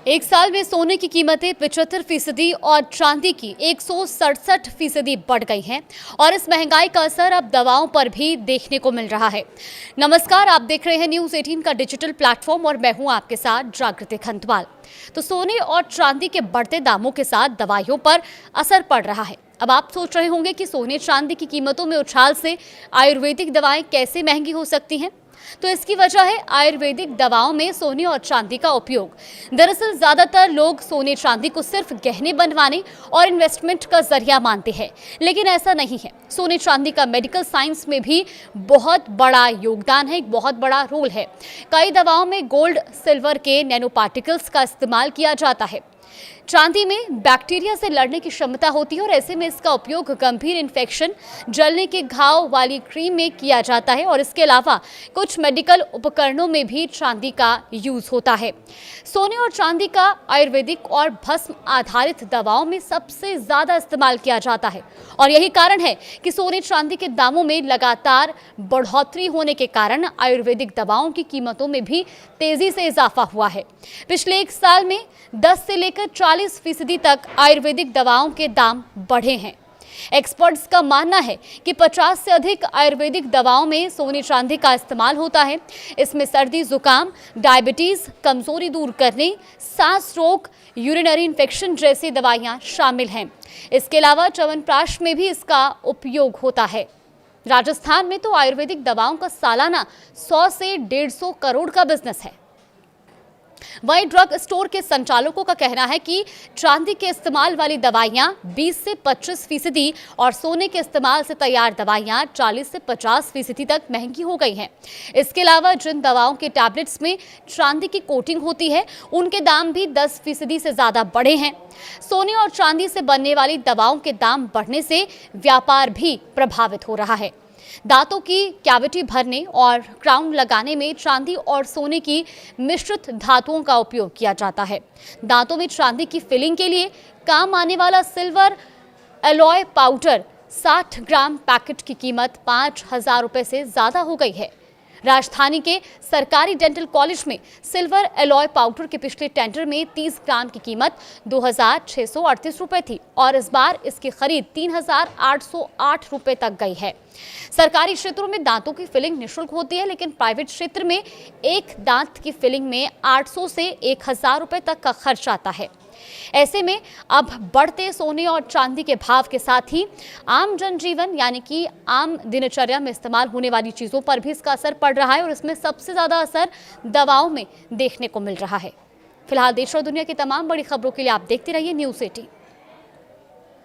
एक साल में सोने की कीमतें 75% और चांदी की 167% बढ़ गई हैं और इस महंगाई का असर अब दवाओं पर भी देखने को मिल रहा है। नमस्कार, आप देख रहे हैं न्यूज़ 18 का डिजिटल प्लेटफॉर्म और मैं हूं आपके साथ जागृति खंतवाल। तो सोने और चांदी के बढ़ते दामों के साथ दवाइयों पर असर पड़ रहा है। अब आप सोच रहे होंगे कि सोने चांदी की कीमतों में उछाल से आयुर्वेदिक दवाएं कैसे महंगी हो सकती हैं। तो इसकी वजह है आयुर्वेदिक दवाओं में सोने और चांदी का उपयोग। दरअसल ज्यादातर लोग सोने चांदी को सिर्फ गहने बनवाने और इन्वेस्टमेंट का जरिया मानते हैं, लेकिन ऐसा नहीं है। सोने चांदी का मेडिकल साइंस में भी बहुत बड़ा योगदान है, एक बहुत बड़ा रोल है। कई दवाओं में गोल्ड सिल्वर के नैनो पार्टिकल्स का इस्तेमाल किया जाता है। चांदी में बैक्टीरिया से लड़ने की क्षमता होती है और ऐसे में इसका उपयोग गंभीर इन्फेक्शन, जलने के घाव वाली क्रीम में किया जाता है और इसके अलावा कुछ मेडिकल उपकरणों में भी चांदी का यूज होता है। सोने और चांदी का आयुर्वेदिक और भस्म आधारित दवाओं में सबसे ज्यादा इस्तेमाल किया जाता है और यही कारण है कि सोने चांदी के दामों में लगातार बढ़ोतरी होने के कारण आयुर्वेदिक दवाओं की कीमतों में भी तेजी से इजाफा हुआ है। पिछले एक साल में 10 से लेकर 40% तक आयुर्वेदिक दवाओं के दाम बढ़े हैं। एक्सपर्ट्स का मानना है कि 50 से अधिक आयुर्वेदिक दवाओं में सोने चांदी का इस्तेमाल होता है। इसमें सर्दी, जुकाम, डायबिटीज, कमजोरी दूर करने, सांस रोग, यूरिनरी इन्फेक्शन जैसी दवाइयां शामिल हैं। इसके अलावा च्यवनप्राश में भी इसका उपयोग होता है। राजस्थान में तो आयुर्वेदिक दवाओं का सालाना 100 से 150 करोड़ का बिजनेस है। वहीं ड्रग स्टोर के संचालकों का कहना है कि चांदी के इस्तेमाल वाली दवाइयां 20 से 25% और सोने के इस्तेमाल से तैयार दवाइयां 40 से 50% तक महंगी हो गई हैं। इसके अलावा जिन दवाओं के टैबलेट्स में चांदी की कोटिंग होती है, उनके दाम भी 10% से ज्यादा बढ़े हैं। सोने और चांदी से बनने वाली दवाओं के दाम बढ़ने से व्यापार भी प्रभावित हो रहा है। दांतों की कैविटी भरने और क्राउन लगाने में चांदी और सोने की मिश्रित धातुओं का उपयोग किया जाता है। दांतों में चांदी की फिलिंग के लिए काम आने वाला सिल्वर एलॉय पाउडर 60 ग्राम पैकेट की कीमत 5,000 रुपए से ज्यादा हो गई है। राजधानी के सरकारी डेंटल कॉलेज में सिल्वर एलॉय पाउडर के पिछले टेंडर में 30 ग्राम की कीमत 2,638 रुपए थी और इस बार इसकी खरीद 3,808 रुपए तक गई है। सरकारी क्षेत्रों में दांतों की फिलिंग निःशुल्क होती है, लेकिन प्राइवेट क्षेत्र में एक दांत की फिलिंग में 800 से 1,000 रुपए तक का खर्च आता है। ऐसे में अब बढ़ते सोने और चांदी के भाव के साथ ही आम जनजीवन यानी कि आम दिनचर्या में इस्तेमाल होने वाली चीजों पर भी इसका असर पड़ रहा है और इसमें सबसे ज्यादा असर दवाओं में देखने को मिल रहा है। फिलहाल देश और दुनिया की तमाम बड़ी खबरों के लिए आप देखते रहिए न्यूज़ 18।